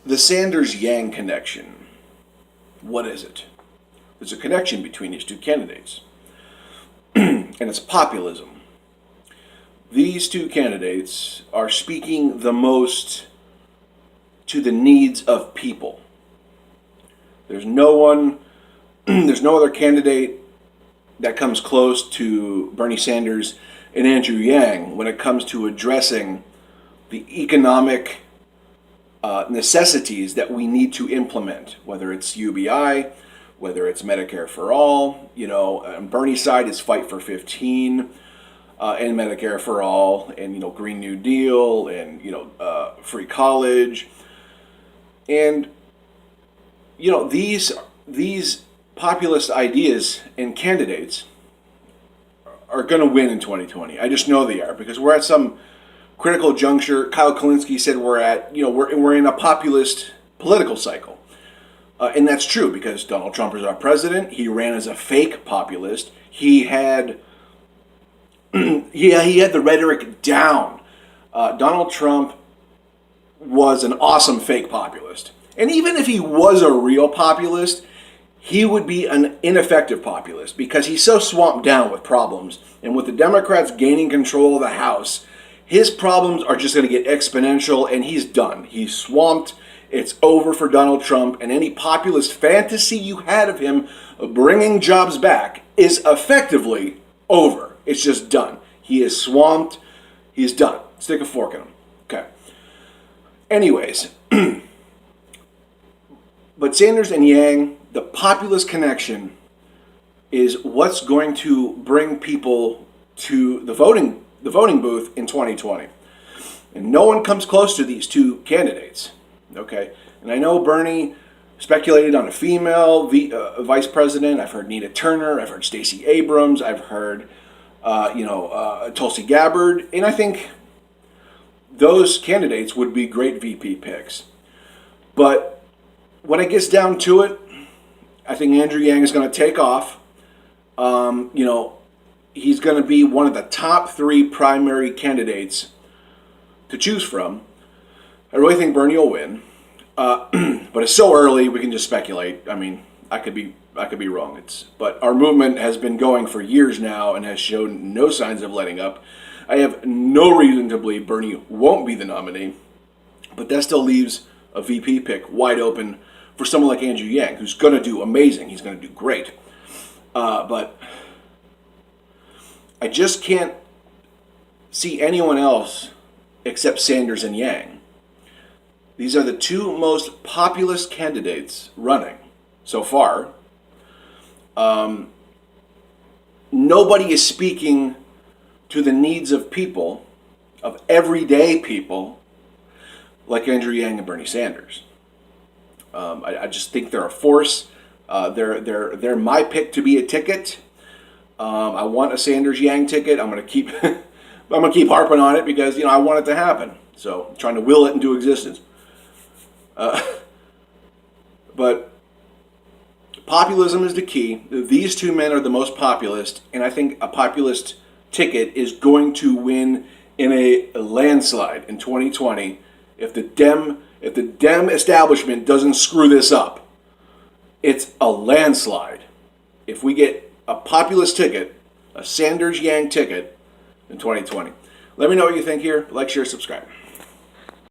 The Sanders-Yang connection. What is it? There's a connection between these two candidates, and it's populism. These two candidates are speaking the most to the needs of people. There's no other candidate that comes close to Bernie Sanders and Andrew Yang when it comes to addressing the economic necessities that we need to implement, whether it's UBI, whether it's Medicare for all. On Bernie's side is Fight for 15 and Medicare for all, and Green New Deal, and free college, and these populist ideas and candidates are going to win in 2020. I just know they are, because we're at some critical juncture. Kyle Kulinski said we're in a populist political cycle, and that's true because Donald Trump is our president. He ran as a fake populist. He had the rhetoric down. Donald Trump was an awesome fake populist, and even if he was a real populist, he would be an ineffective populist because he's so swamped down with problems. And with the Democrats gaining control of the House, his problems are just going to get exponential, and he's done. He's swamped. It's over for Donald Trump, and any populist fantasy you had of him bringing jobs back is effectively over. It's just done. He is swamped. He's done. Stick a fork in him. Okay. Anyways, but Sanders and Yang, the populist connection is what's going to bring people to the voting booth in 2020. And no one comes close to these two candidates. Okay? And I know Bernie speculated on a female vice president. I've heard Nina Turner. I've heard Stacey Abrams. I've heard Tulsi Gabbard. And I think those candidates would be great VP picks. But when it gets down to it, I think Andrew Yang is going to take off. He's going to be one of the top 3 primary candidates to choose from. I really think Bernie will win. But it's so early, we can just speculate. I mean, I could be wrong. But our movement has been going for years now and has shown no signs of letting up. I have no reason to believe Bernie won't be the nominee, but that still leaves a VP pick wide open for someone like Andrew Yang, who's going to do amazing. He's going to do great. But I just can't see anyone else except Sanders and Yang. These are the 2 most populist candidates running so far. Nobody is speaking to the needs of people, of everyday people, like Andrew Yang and Bernie Sanders. I just think they're a force. They're my pick to be a ticket. I want a Sanders Yang ticket. I'm gonna keep harping on it because I want it to happen. So I'm trying to will it into existence. But populism is the key. These 2 men are the most populist, and I think a populist ticket is going to win in a landslide in 2020 if the Dem establishment doesn't screw this up. It's a landslide if we get a populist ticket, a Sanders Yang ticket in 2020. Let me know what you think here. Like, share, subscribe.